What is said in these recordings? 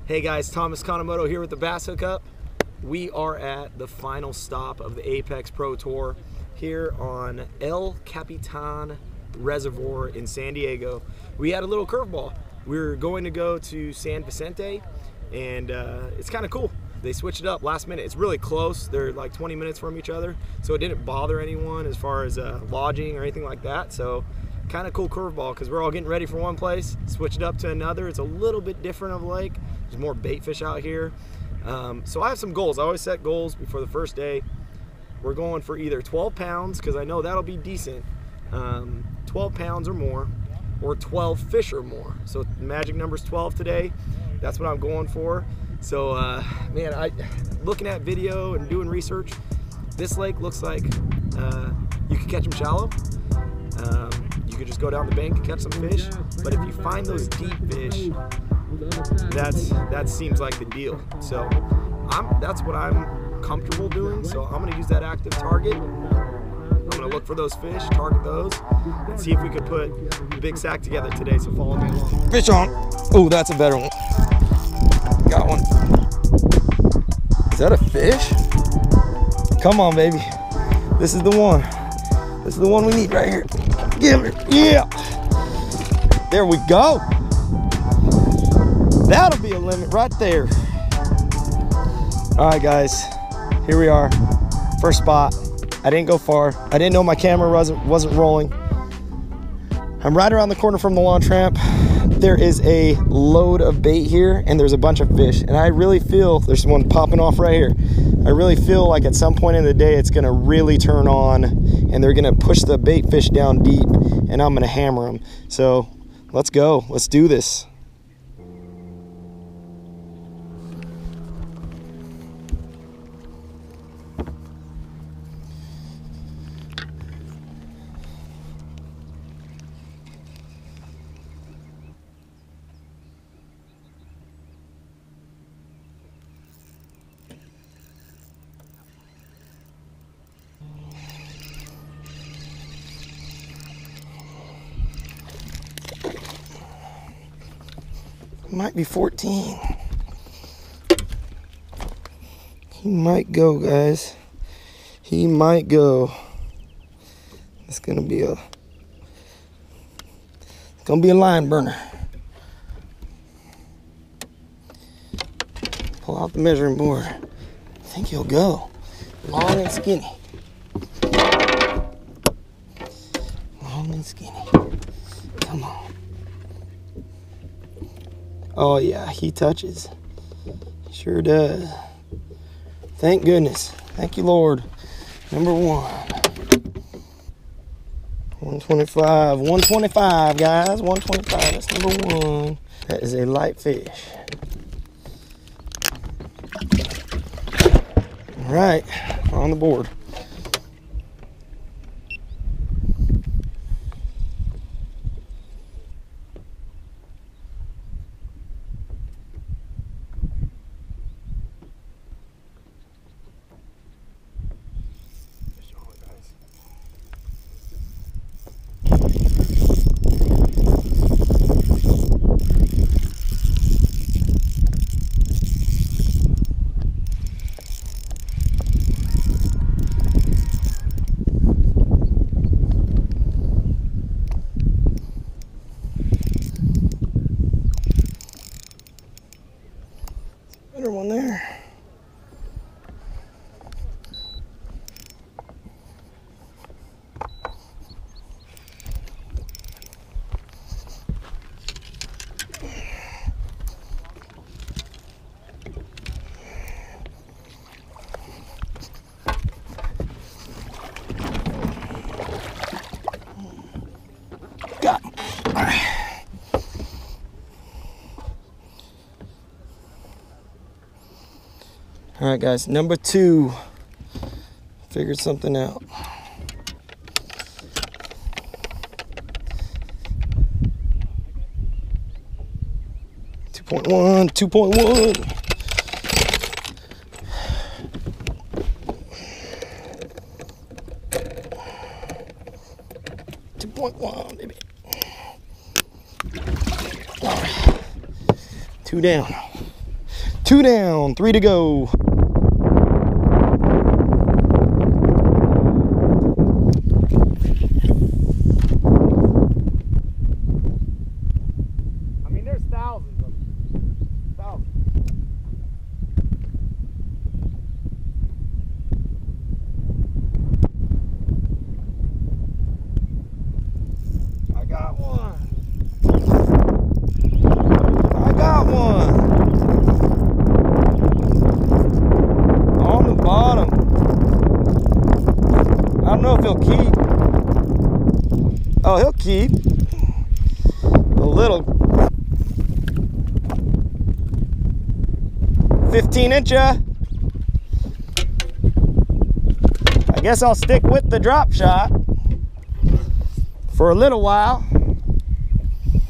Hey guys, Thomas Kanemoto here with the Bass Hookup. We are at the final stop of the Apex Pro Tour here on El Capitan Reservoir in San Diego. We had a little curveball. We're going to go to San Vicente, and it's kind of cool. They switched it up last minute. It's really close. They're like 20 minutes from each other, so it didn't bother anyone as far as lodging or anything like that. So kind of cool curveball because we're all getting ready for one place, switch it up to another. It's a little bit different of a lake. There's more bait fish out here. So I have some goals. I always set goals before the first day. We're going for either 12 pounds, because I know that'll be decent, 12 pounds or more, or 12 fish or more. So the magic number's 12 today. That's what I'm going for. So man, looking at video and doing research, this lake looks like you can catch them shallow. You could just go down the bank and catch some fish. But if you find those deep fish, that seems like the deal. So that's what I'm comfortable doing. So I'm gonna use that active target. I'm gonna look for those fish, target those, and see if we could put a big sack together today. So follow me along. Fish on. Oh, that's a better one. Got one. Is that a fish? Come on, baby. This is the one. This is the one we need right here. Give it. Yeah. There we go. That'll be a limit right there. All right, guys. Here we are. First spot. I didn't go far. I didn't know my camera wasn't rolling. I'm right around the corner from the launch ramp. There is a load of bait here, and there's a bunch of fish. And I really feel there's one popping off right here. I really feel like at some point in the day, it's gonna really turn on, and they're gonna push the bait fish down deep, and I'm gonna hammer them. So let's go. Let's do this. Might be 14. He might go, guys. He might go. It's gonna be a line burner. Pull out the measuring board. I think he'll go. Long and skinny. Long and skinny. Come on. Oh yeah, he touches. Sure does. Thank goodness. Thank you, Lord. Number one. 125. 125, guys. 125. That's number one. That is a light fish. All right, on the board. Better one there. Got him. All right. All right, guys, number two. Figured something out. .1, 2.1. 2.1, baby. All right. 2 down. 2 down, 3 to go. I mean, there's thousands of them. Thousands. I got one. I got one. On the bottom. I don't know if he'll keep. Oh, he'll keep. A little. 15-incher. I guess I'll stick with the drop shot for a little while.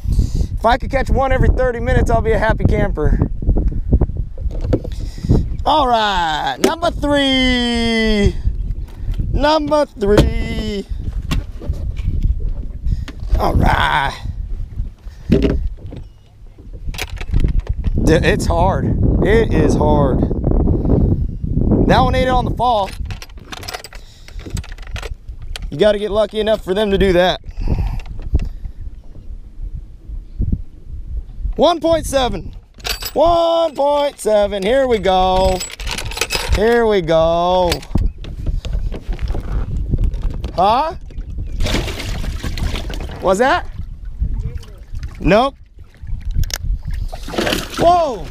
If I could catch one every 30 minutes, I'll be a happy camper. All right, number 3. Number 3. All right. It's hard. It is hard. That one ate it on the fall. You got to get lucky enough for them to do that. 1.7. 1.7. Here we go. Here we go. Huh? What's that? Nope. Whoa!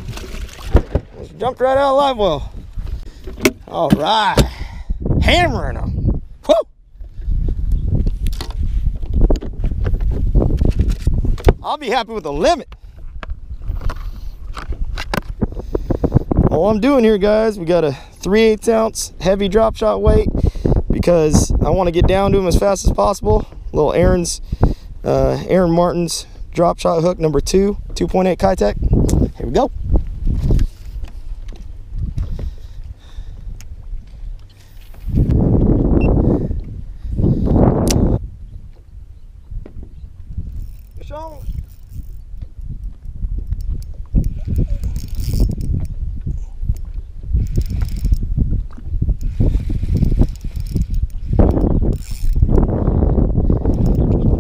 Jumped right out of live well. All right. Hammering them. Woo! I'll be happy with the limit. All I'm doing here, guys, we got a 3/8 ounce heavy drop shot weight because I want to get down to him as fast as possible. Little Aaron Martin's drop shot hook number 2, 2.8 Capitan. Here we go.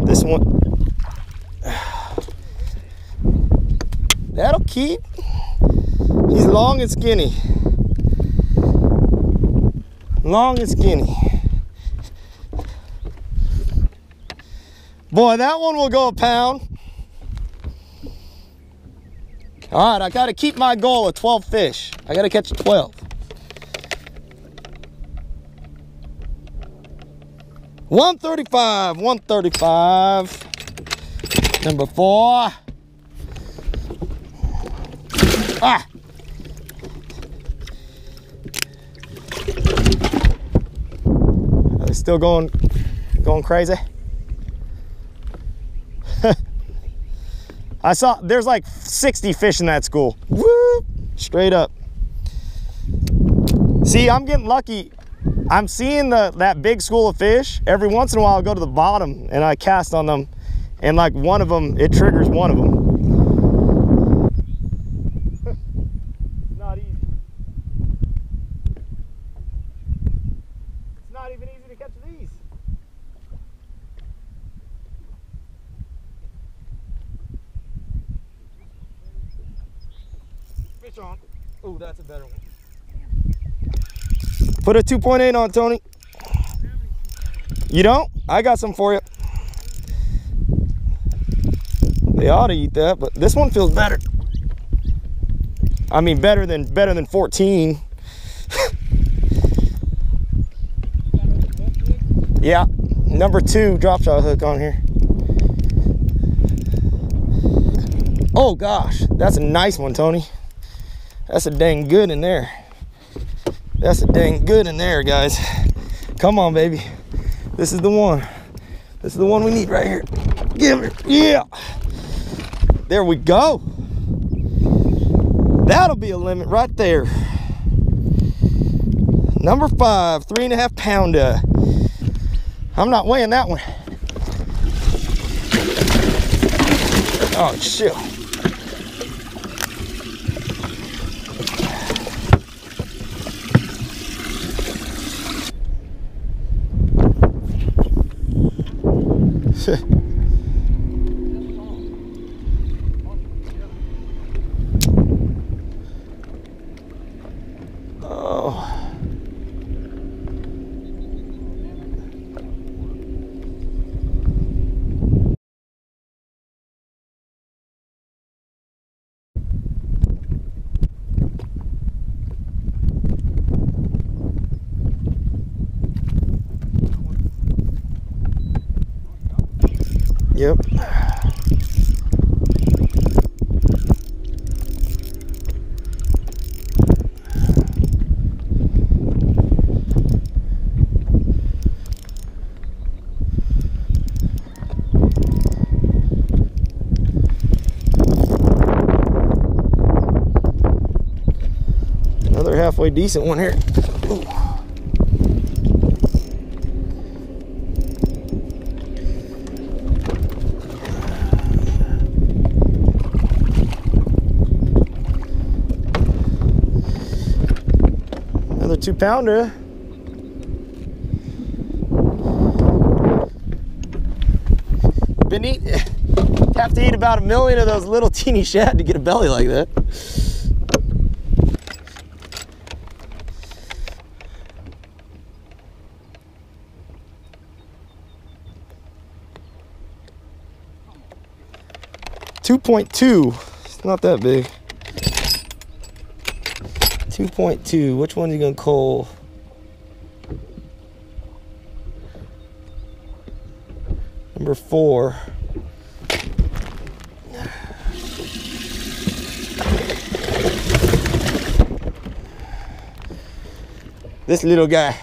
This one, that'll keep. He's long and skinny. Long and skinny. Boy, that one will go a pound. All right, I got to keep my goal of 12 fish. I got to catch 12. 135, 135. Number 4. Ah. Are they still going crazy? I saw there's like 60 fish in that school. Woo! Straight up. See, I'm getting lucky. I'm seeing that big school of fish. Every once in a while I'll go to the bottom and I cast on them, and like one of them, it triggers one of them. It's not easy. It's not even easy to catch these. Fish on. Oh, that's a better one. Put a 2.8 on, Tony. You don't? I got some for you. They ought to eat that, but this one feels better. I mean, better than 14. Yeah, number 2 drop shot hook on here. Oh gosh, that's a nice one, Tony. That's a dang good in there. That's a dang good in there, guys. Come on, baby. This is the one. This is the one we need right here. Give it. Yeah. There we go. That'll be a limit right there. Number 5, 3.5 pounder. I'm not weighing that one. Oh, shit. Oh. Yep. Another halfway decent one here. Ooh. Another 2-pounder. Been eating. Have to eat about 1 million of those little teeny shad to get a belly like that. .2. It's not that big. 2.2. Which one's he gonna call? Number 4. This little guy.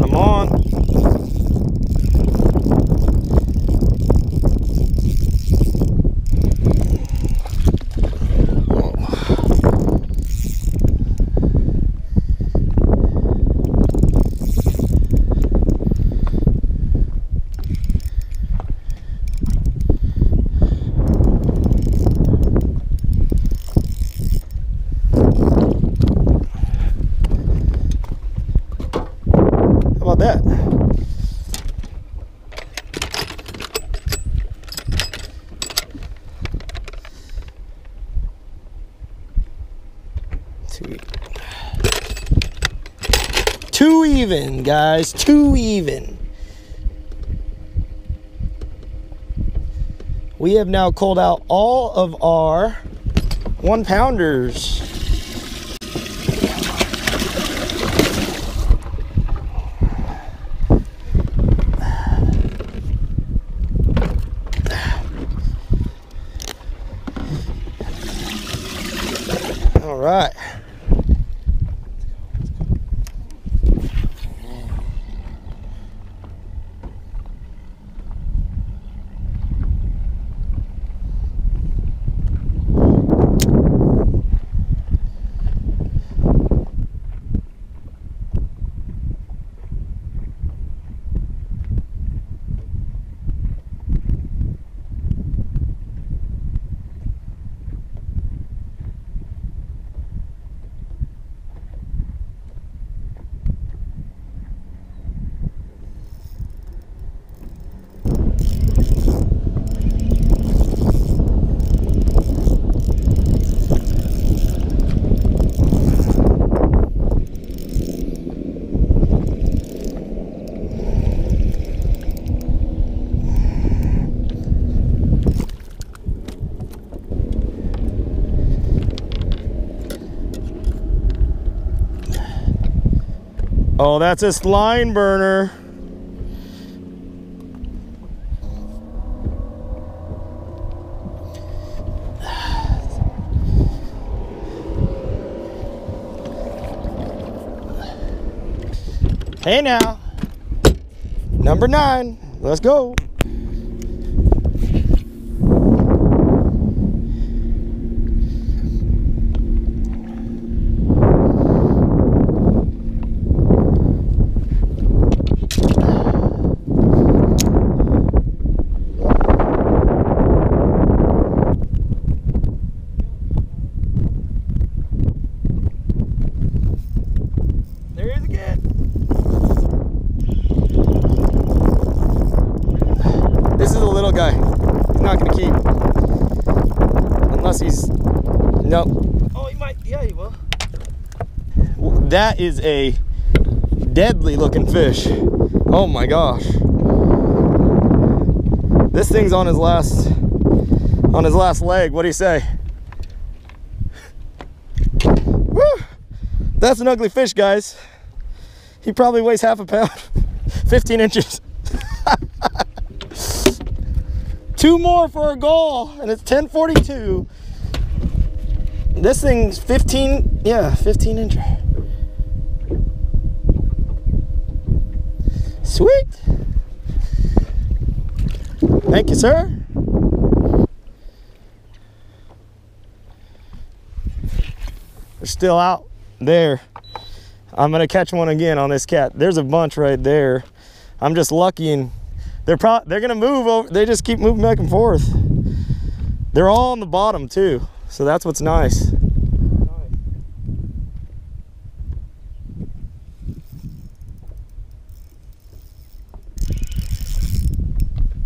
I'm on. How about that? Two even, guys. 2 even. We have now culled out all of our 1-pounders. All right. Oh, that's this line burner. Hey now. Number 9. Let's go. There he is again. This is a little guy. He's not gonna keep. Unless he's, no. Oh, he might, yeah, he will. That is a deadly looking fish. Oh my gosh. This thing's on his last leg. What do you say? Woo! That's an ugly fish, guys. He probably weighs half a pound. 15 inches. 2 more for a goal, and it's 10:42. This thing's 15, yeah, 15 incher. Sweet. Thank you, sir. They're still out there. I'm gonna catch one again on this cat. There's a bunch right there. I'm just lucky, and they're gonna move over. They just keep moving back and forth. They're all on the bottom too, so that's what's nice.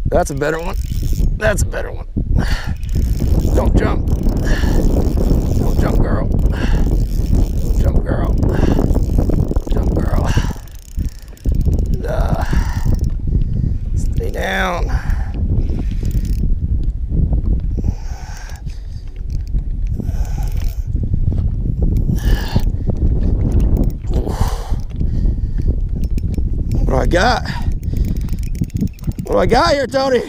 That's a better one. That's a better one. Don't jump. Don't jump, girl. Don't jump, girl. Jump, girl. Stay down. What do I got? What do I got here, Tony?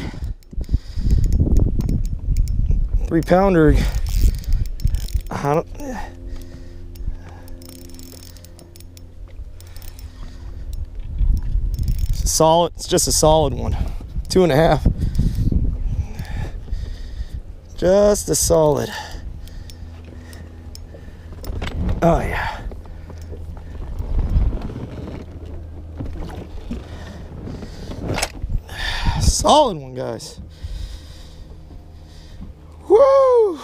3-pounder. I don't. It's a solid. It's just a solid one. 2.5. Just a solid. Oh yeah. Solid one, guys. Woo!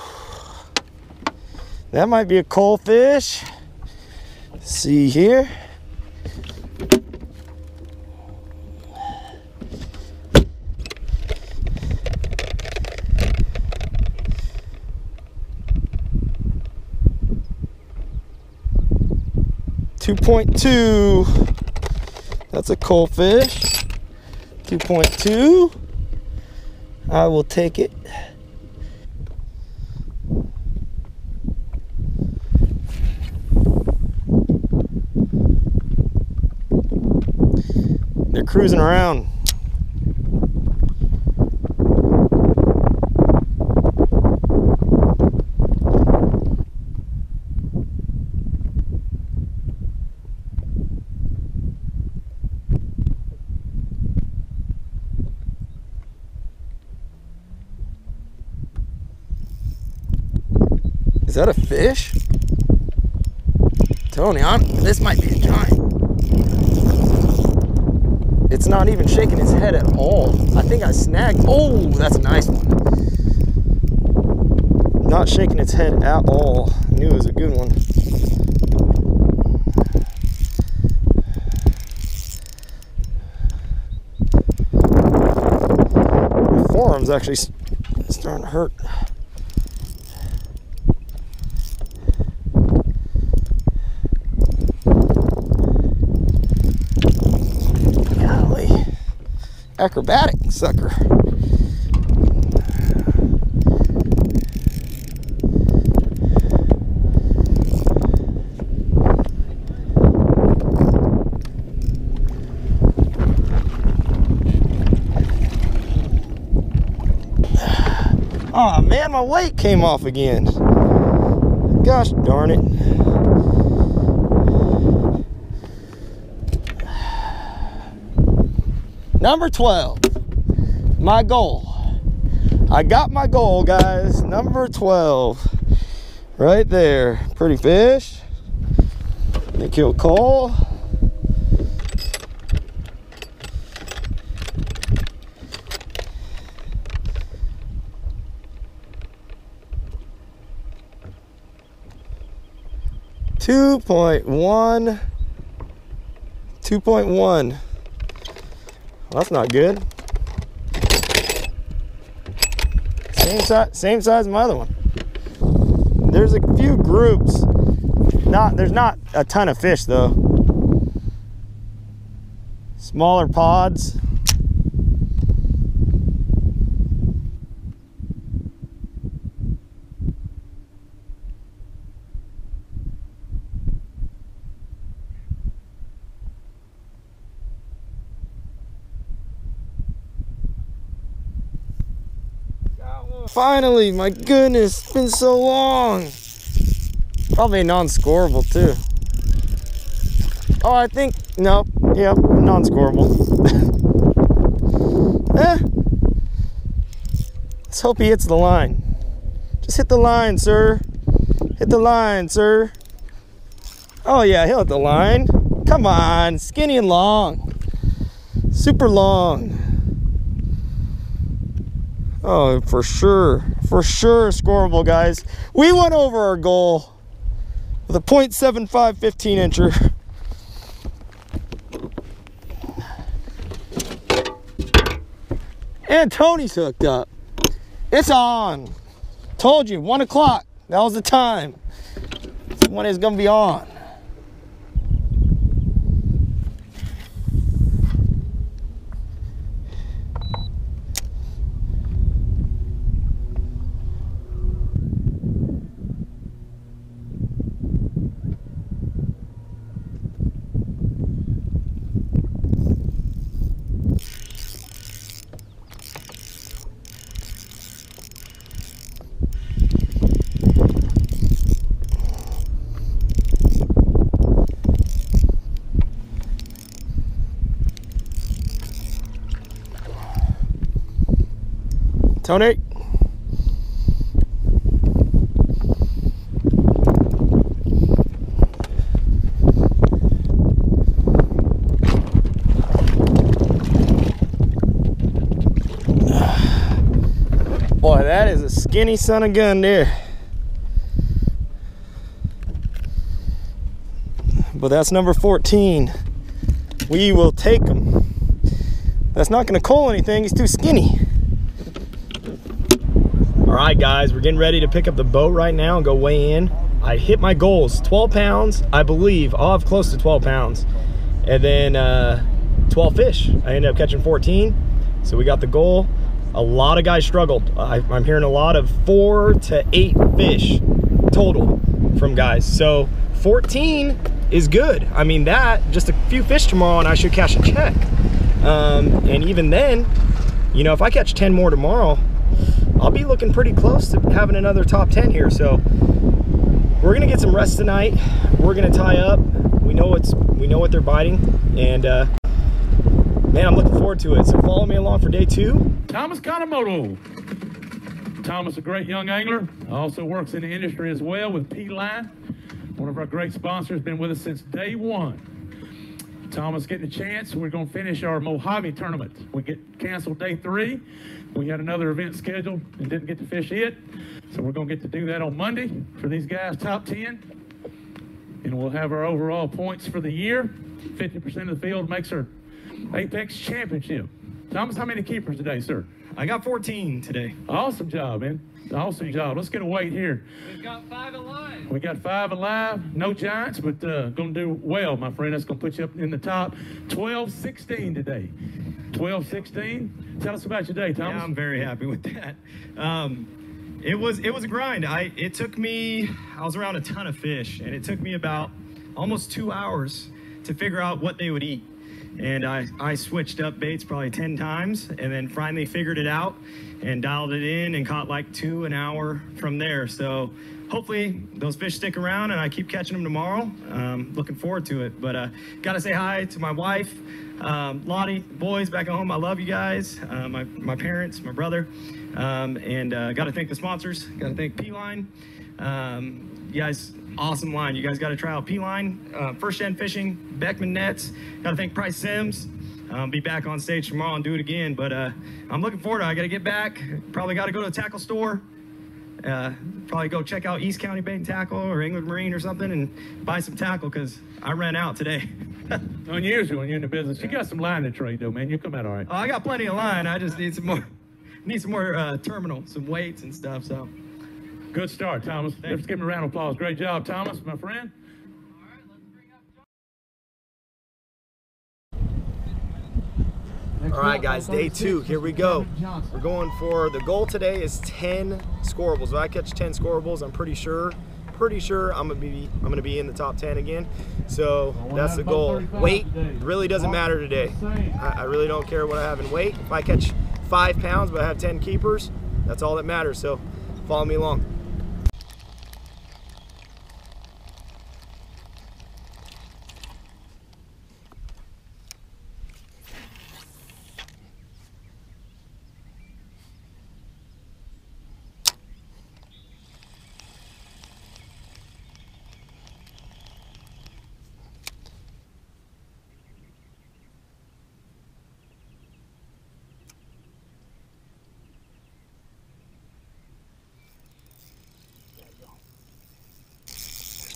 That might be a coal fish. Let's see here. .2. That's a coal fish. 2.2. I will take it. They're cruising around. Is that a fish? Tony, this might be a giant. It's not even shaking its head at all. I think I snagged. Oh, that's a nice one. Not shaking its head at all. I knew it was a good one. My forearm's actually starting to hurt. Acrobatic sucker. Oh man, my weight came off again. Gosh darn it. Number 12, my goal. I got my goal, guys. Number 12, right there. Pretty fish. They killed Cole. .1. 2.1. Well, that's not good. Same size as my other one. There's a few groups. There's not a ton of fish though. Smaller pods. Finally, my goodness, it's been so long. Probably non-scoreable too. Oh, I think, nope, yep, non-scoreable. Let's hope he hits the line. Just hit the line, sir. Hit the line, sir. Oh yeah, he'll hit the line. Come on, skinny and long. Super long. Oh, for sure scoreable, guys. We went over our goal with a .75 15-incher. And Tony's hooked up. It's on. Told you, 1 o'clock. That was the time. It's when it's gonna be on. Tony. Boy, that is a skinny son of a gun there. But that's number 14. We will take him. That's not going to coal anything. He's too skinny. All right, guys, we're getting ready to pick up the boat right now and go weigh in. I hit my goals, 12 pounds, I believe. I'll have close to 12 pounds. And then 12 fish. I ended up catching 14. So we got the goal. A lot of guys struggled. I'm hearing a lot of 4 to 8 fish total from guys. So 14 is good. I mean, that, just a few fish tomorrow and I should cash a check. And even then, you know, if I catch 10 more tomorrow, I'll be looking pretty close to having another top 10 here. So we're gonna get some rest tonight. We're gonna tie up. We know what they're biting, and man, I'm looking forward to it. So follow me along for day 2. Thomas Kanemoto. Thomas, a great young angler, also works in the industry as well with P-Line. One of our great sponsors, been with us since day 1. Thomas getting a chance. We're going to finish our Mojave tournament. We get canceled day 3. We had another event scheduled and didn't get to fish it. So we're going to get to do that on Monday for these guys, top 10. And we'll have our overall points for the year. 50% of the field makes our Apex Championship. Thomas, how many keepers today, sir? I got 14 today. Awesome job, man. Awesome job. Let's get a weight here. We've got 5 alive. We got 5 alive. No giants, but going to do well, my friend. That's going to put you up in the top. 12-16 today. 12-16. Tell us about your day, Thomas. Yeah, I'm very happy with that. It was a grind. It took me, I was around a ton of fish, and it took me about almost 2 hours to figure out what they would eat. And I switched up baits probably 10 times and then finally figured it out and dialed it in and caught like 2 an hour from there. So hopefully those fish stick around and I keep catching them tomorrow. Looking forward to it. But gotta say hi to my wife. Lottie, boys back at home, I love you guys. My parents, my brother, and got to thank the sponsors. Got to thank P-Line. You guys, awesome line. You guys got to try out P-Line. First Gen Fishing, Beckman Nets. Got to thank Price Sims. Be back on stage tomorrow and do it again. But I'm looking forward to it. I got to get back. Probably got to go to the tackle store. Probably go check out East County Bait and Tackle or England Marine or something and buy some tackle because I ran out today. Unusual when you're in the business. You got some line to trade though, man. You come out all right. Oh, I got plenty of line. I just need some more. Need some more terminal, some weights and stuff. So, good start, Thomas. Let's give him a round of applause. Great job, Thomas, my friend. All right, guys, day 2, here we go. We're going for, the goal today is 10 scorables. If I catch 10 scorables, I'm pretty sure I'm gonna be in the top 10 again. So that's the goal. Weight really doesn't matter today. I really don't care what I have in weight. If I catch 5 pounds but I have 10 keepers, that's all that matters. So follow me along.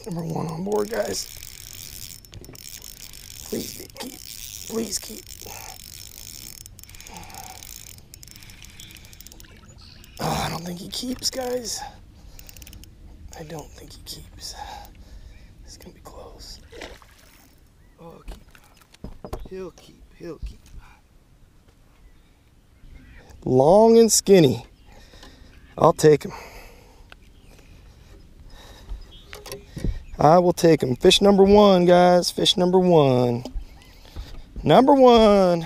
Number 1 on board, guys. Please keep. Please keep. Oh, I don't think he keeps, guys. I don't think he keeps. It's gonna be close. Oh, keep. He'll keep. He'll keep. Long and skinny. I'll take him. I will take him. Fish number 1, guys. Fish number 1. Number 1.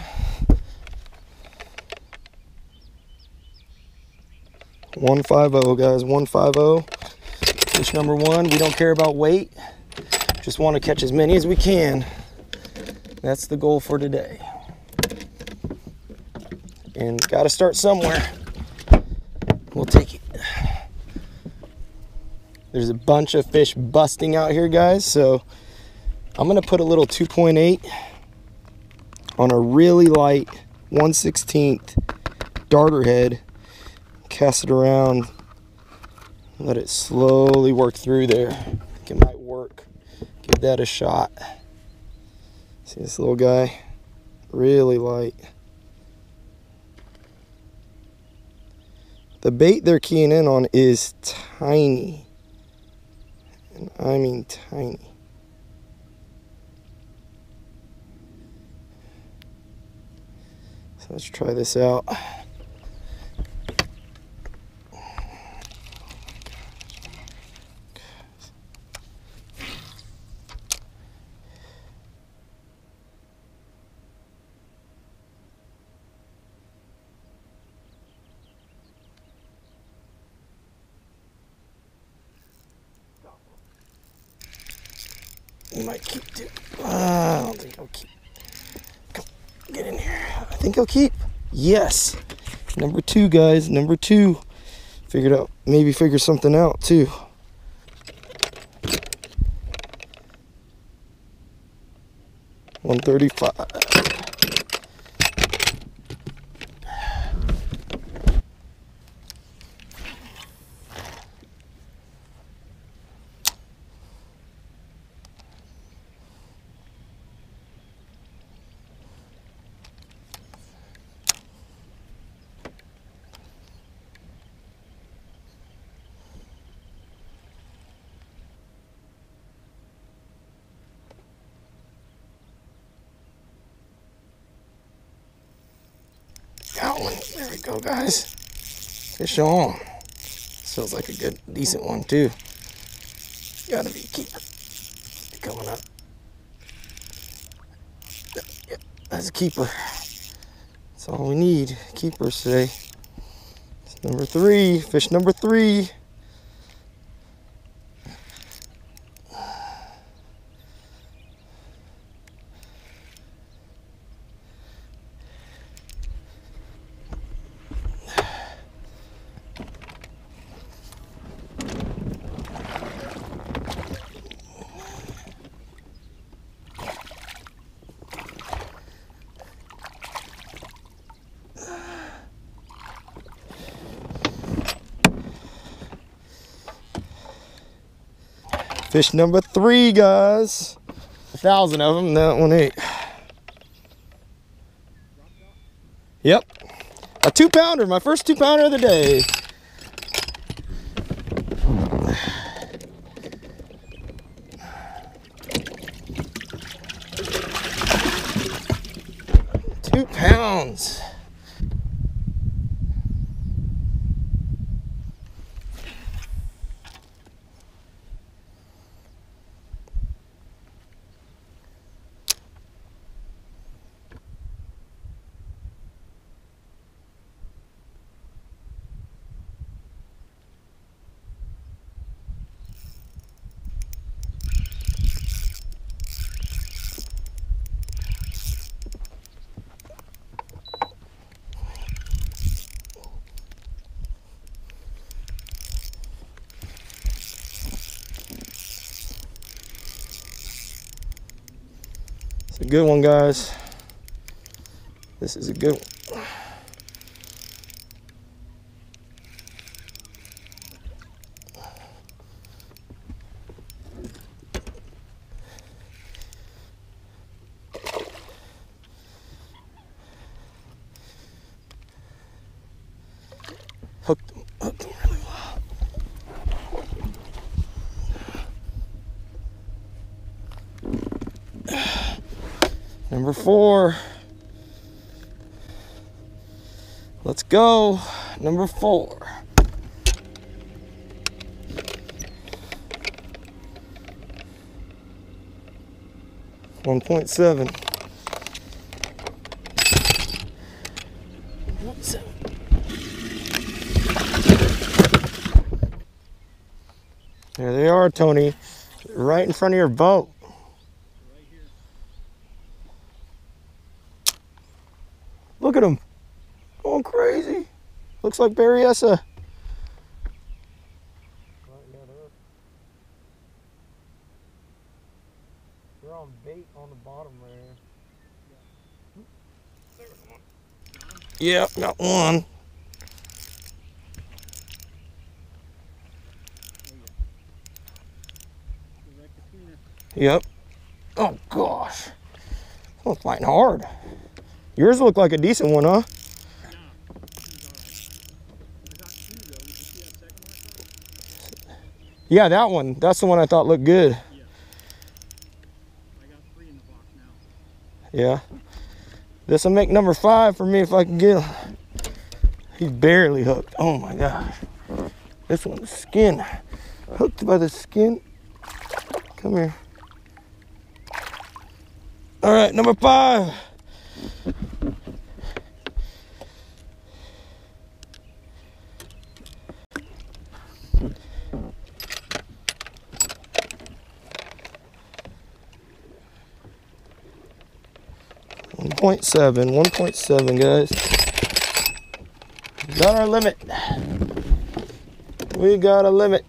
150, guys. 150. Fish number 1. We don't care about weight. Just want to catch as many as we can. That's the goal for today. And got to start somewhere. We'll take it. There's a bunch of fish busting out here, guys, so I'm gonna put a little 2.8 on a really light 1/16 darter head, cast it around, let it slowly work through there. I think it might work. Give that a shot. See this little guy? Really light. The bait they're keying in on is tiny. I mean tiny. So let's try this out. He might keep too. I don't think he'll keep. Come, get in here. I think he'll keep. Yes. Number 2, guys. Number 2. Figured out. Maybe figure something out too. $135. Got one. There we go, guys. Fish on. Feels like a good, decent one too. Gotta be keeper. Coming up. Yep, that's a keeper. That's all we need. Keepers today. It's number 3. Fish number 3. Fish number 3, guys. 1,000 of them, that one ate. Yep. A 2-pounder, my first 2-pounder of the day. £2. It's a good one, guys. This is a good one. Hooked him really well. Number 4. Let's go. Number 4. $1.7. There they are, Tony. Right in front of your boat. Look at him. Going crazy. Looks like Berryessa. They're on bait on the bottom there. Yep, got one. Yep. Oh gosh. I'm fighting hard. Yours looked like a decent one, huh? Yeah, that one. That's the one I thought looked good. Yeah. I got 3 in the box now. Yeah. This will make number 5 for me if I can get him. He's barely hooked. Oh my gosh. This one's skin. Hooked by the skin. Come here. All right, number 5. $1.7, guys. We got our limit. We got a limit.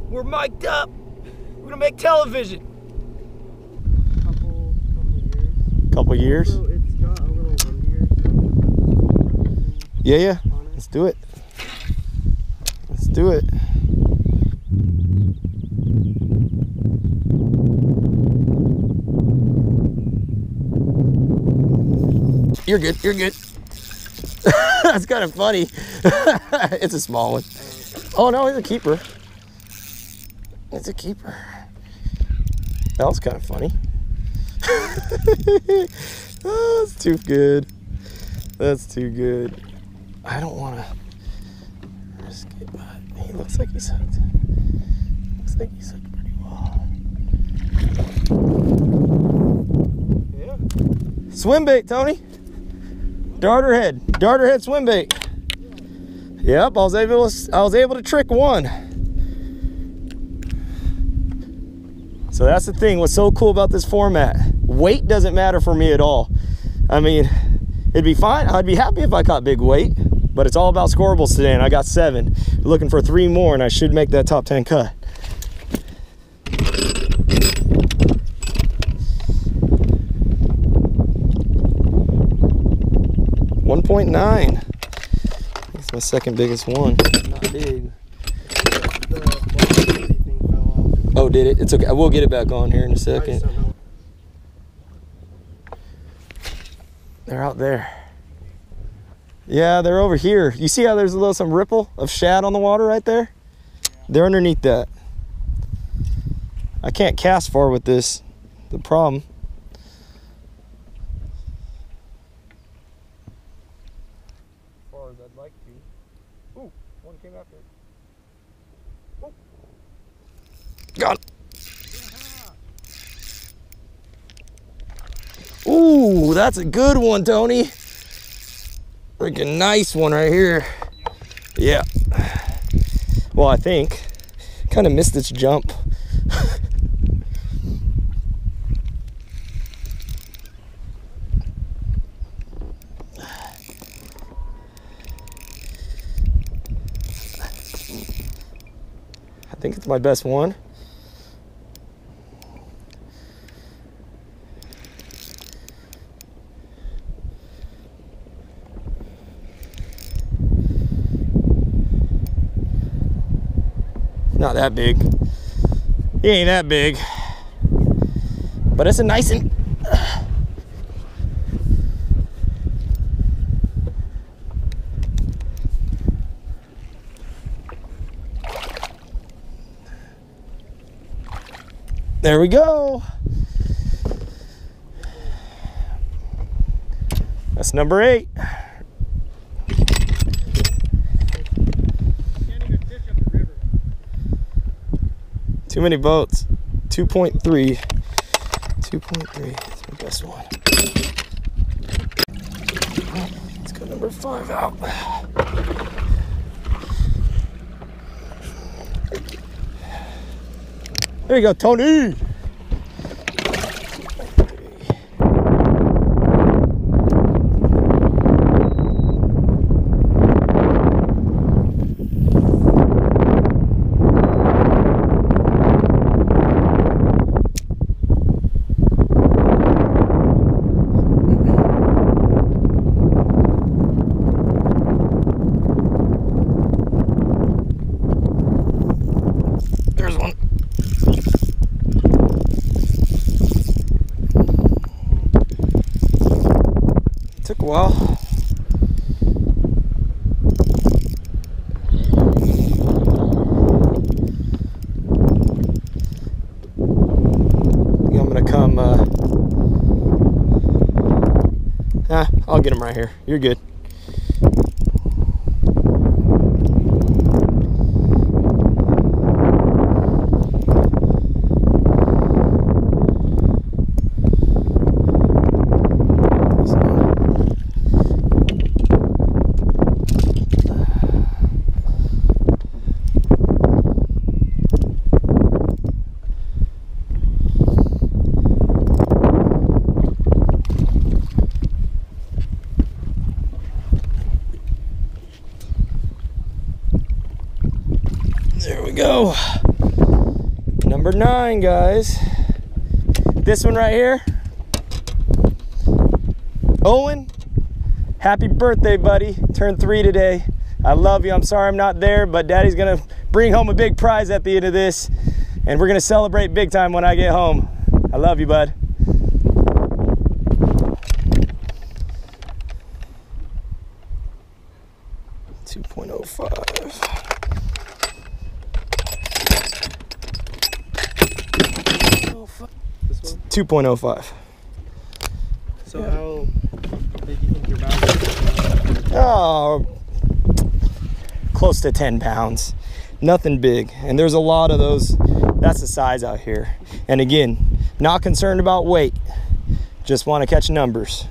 We're mic'd up. We're gonna make television. Couple years. So it's got a little windier. Yeah. Let's do it. Let's do it. You're good. You're good. That's kind of funny. It's a small one. Oh no, it's a keeper. It's a keeper. That was kind of funny. Oh, that's too good. That's too good. I don't want to risk it, but he looks like he's hooked. Looks like he's hooked pretty well. Yeah. Swim bait, Tony. Darter head swim bait. Yep, I was able to trick one. So that's the thing. What's so cool about this format? Weight doesn't matter for me at all. I mean, it'd be fine. I'd be happy if I caught big weight, but it's all about scorables today, and I got 7. Looking for 3 more, and I should make that top 10 cut. .9. It's my second biggest one. Not big. Oh, did it? It's okay. I will get it back on here in a second. They're out there. Yeah, they're over here. You see how there's a little some ripple of shad on the water right there? They're underneath that. I can't cast far with this. The problem. As far as I'd like to. Ooh, one came after it. Oh. Got it. Ooh, that's a good one, Tony. Freaking nice one right here. Yeah. Well, I think. Kind of missed its jump. I think it's my best one. Not that big. He ain't that big. But it's a nice one. There we go. That's number 8. Too many boats. 2.3. 2.3. That's my best one. Let's go number 5 out. There you go, Tony. There's one. Took a while. I think I'm gonna come, I'll get him right here. You're good. There we go. Number 9, guys. This one right here. Owen, happy birthday, buddy. Turned 3 today. I love you. I'm sorry I'm not there, but Daddy's gonna bring home a big prize at the end of this, and we're gonna celebrate big time when I get home. I love you, bud. .05. 2.05. So how big do you think your bass is? Oh, close to 10 pounds. Nothing big. And there's a lot of those. That's the size out here. And again, not concerned about weight. Just want to catch numbers.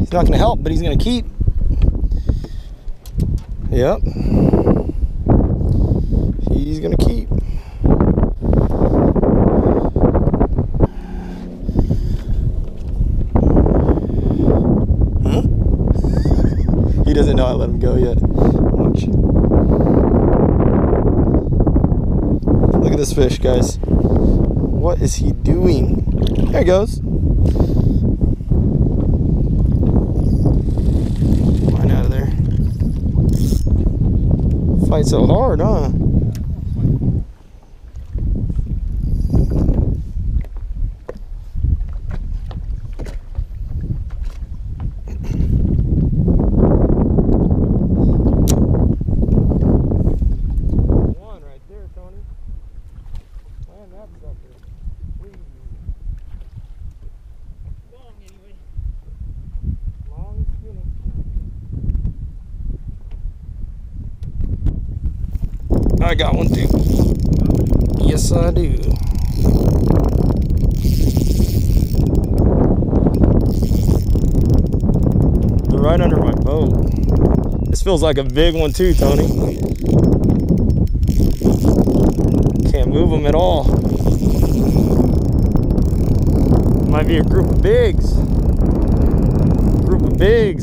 He's not gonna help, but he's gonna keep. Yep. He's gonna keep. Huh? He doesn't know I let him go yet. Watch. Look at this fish, guys. What is he doing? There he goes. Line out of there. Fight so hard, huh? One right there, Tony. Man, that sucker. Please. Long anyway. Long and skinny. I got one too. Yes, I do. They're right under my boat. This feels like a big one too, Tony. Can't move them at all. Might be a group of bigs.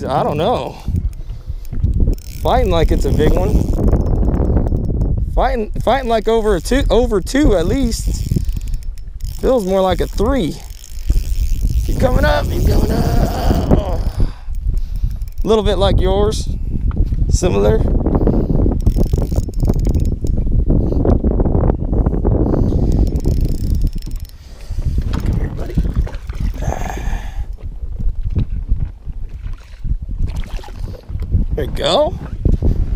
I don't know. Fighting like it's a big one. Fighting like over two at least. Feels more like a 3. He's coming up. He's coming up. A little bit like yours. Similar. Come here, buddy. There you go.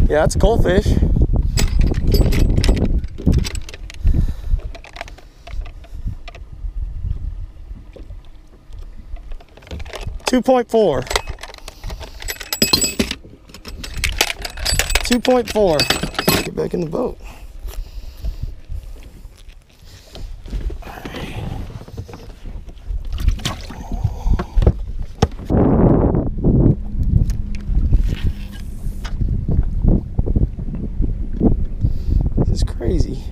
Yeah, that's a cold fish. .4. 2.4. Get back in the boat. This is crazy.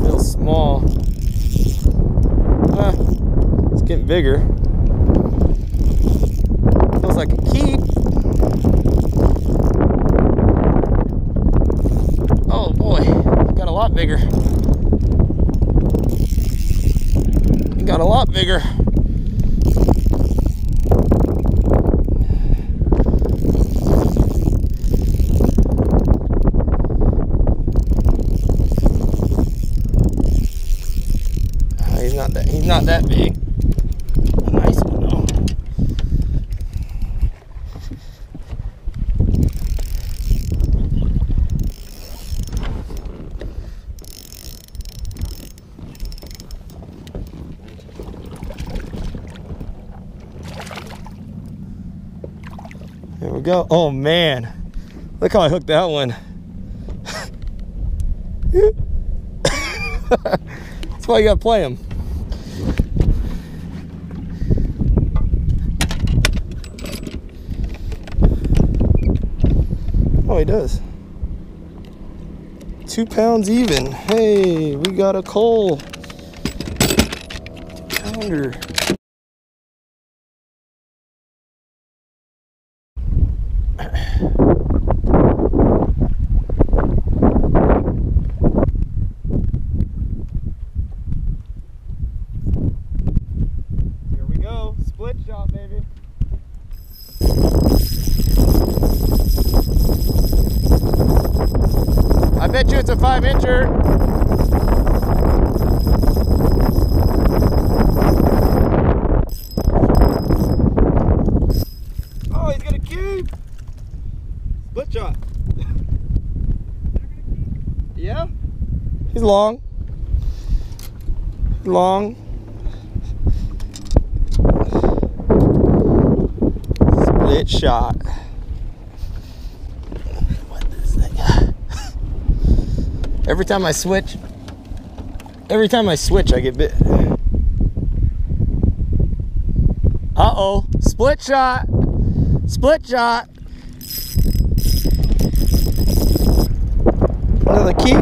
Real small. It's getting bigger. Feels like a keep. Oh boy, got a lot bigger. It got a lot bigger. He's not that big. A nice one though. There we go. Oh man, look how I hooked that one. That's why you gotta play them. Oh, he does. 2 pounds even. Hey, we got a coal. 2-pounder. Here we go. Split shot, baby. I bet you it's a 5-incher. Oh, he's gonna keep. Split shot. Yeah. He's long. Long. Split shot. What is that? Every time I switch, I get bit. Uh-oh, split shot. Split shot. Another keep.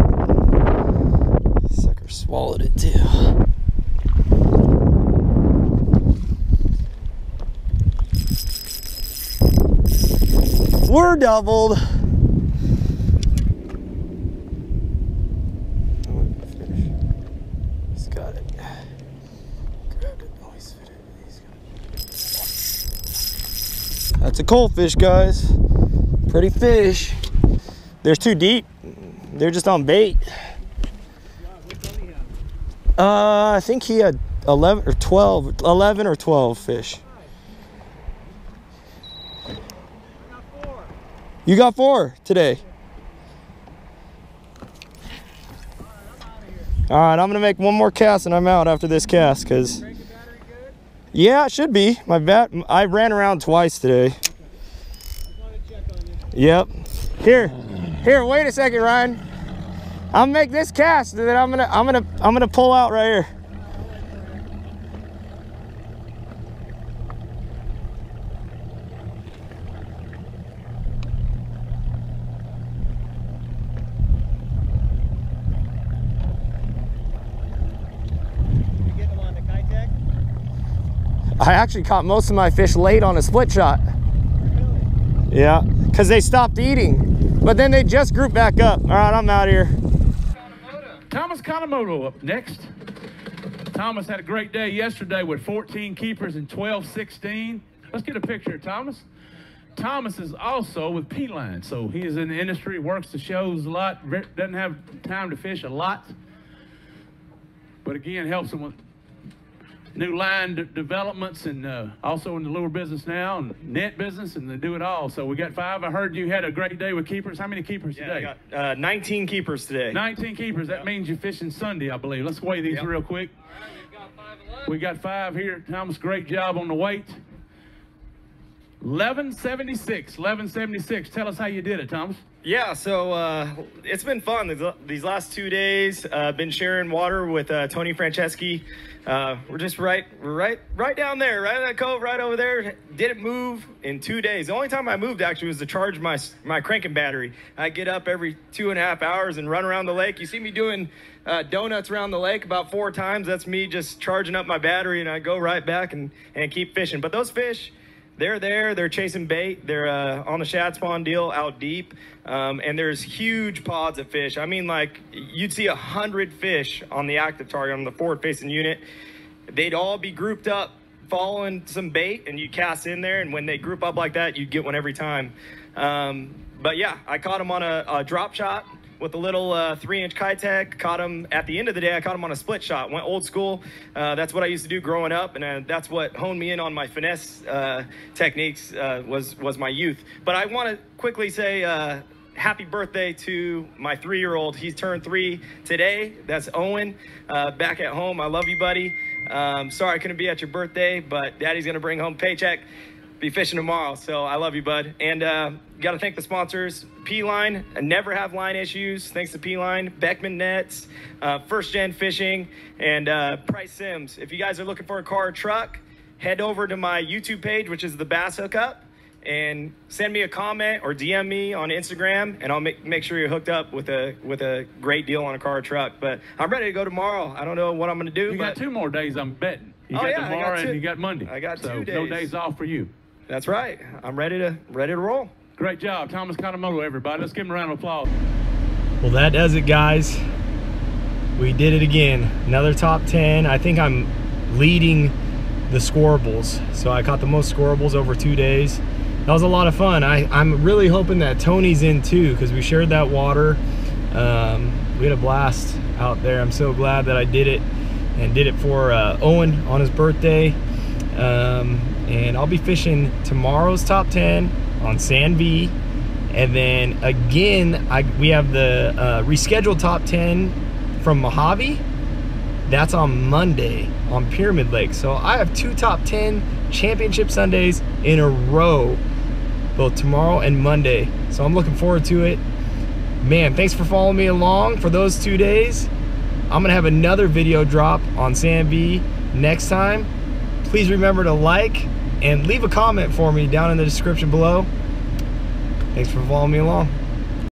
Sucker swallowed it too. We're doubled. He's got it. Grabbed it. Oh, he's fit it. He's got it. That's a cold fish, guys. Pretty fish. They're too deep. They're just on bait. I think he had 11 or 12 fish. You got 4 today. All right, I'm gonna make one more cast and I'm out after this cast, because yeah, it should be. I ran around twice today. Yep. Here, wait a second, Ryan. I'll make this cast and then I'm gonna pull out right here. I actually caught most of my fish late on a split shot. Really? Yeah, because they stopped eating, but then they just grouped back up. All right, I'm out here. Thomas Kanemoto up next. Thomas had a great day yesterday with 14 keepers and 12-16. Let's get a picture of Thomas. Thomas is also with P-Line, so he is in the industry, works the shows a lot, doesn't have time to fish a lot, but again, helps him with new line developments, and also in the lure business now and net business, and they do it all. So we got 5. I heard you had a great day with keepers. How many keepers today? I got 19 keepers today. 19 keepers. That means you're fishing Sunday, I believe. Let's weigh these real quick. We got 5 here. Thomas, great job on the weight. 1176. Tell us how you did it, Thomas. Yeah, so it's been fun these last 2 days. Been sharing water with Tony Franceschi. We're just right down there, right in that cove, right over there. Didn't move in 2 days. The only time I moved actually was to charge my cranking battery. I get up every 2.5 hours and run around the lake. You see me doing donuts around the lake about 4 times. That's me just charging up my battery, and I go right back and keep fishing. But those fish, they're there, they're chasing bait, they're on the shad spawn deal out deep, and there's huge pods of fish. I mean, like, you'd see 100 fish on the active target on the forward facing unit. They'd all be grouped up following some bait, and you cast in there, and when they group up like that, you'd get one every time. But yeah, I caught them on a drop shot with a little 3-inch Capitan. Caught him at the end of the day. I caught him on a split shot. Went old school. That's what I used to do growing up, and that's what honed me in on my finesse techniques. Was my youth. But I want to quickly say happy birthday to my 3-year-old. He turned 3 today. That's Owen. Back at home. I love you, buddy. Sorry I couldn't be at your birthday, but Daddy's gonna bring home paycheck. Be fishing tomorrow, so I love you, bud. And got to thank the sponsors. P-Line, I never have line issues thanks to P-Line. Beckman Nets, First Gen Fishing, and Price Sims. If you guys are looking for a car or truck, head over to my YouTube page, which is the Bass Hookup, and send me a comment or DM me on Instagram, and I'll make sure you're hooked up with a great deal on a car or truck. But I'm ready to go tomorrow. I don't know what I'm going to do. You got 2 more days, I'm betting. You got tomorrow and you got Monday. I got 2 days. No days off for you. That's right. I'm ready to roll. Great job, Thomas Kanemoto, everybody. Let's give him a round of applause. Well, that does it, guys. We did it again. Another top 10. I think I'm leading the scoreables. So I caught the most scoreables over 2 days. That was a lot of fun. I'm really hoping that Tony's in too, because we shared that water. We had a blast out there. I'm so glad that I did it, and did it for Owen on his birthday. And I'll be fishing tomorrow's top 10 on Sand V, And then again, we have the rescheduled top 10 from Mojave. That's on Monday on Pyramid Lake. So I have 2 top 10 championship Sundays in a row, both tomorrow and Monday. So I'm looking forward to it. Man, thanks for following me along for those 2 days. I'm gonna have another video drop on Sam B next time. Please remember to like and leave a comment for me down in the description below. Thanks for following me along.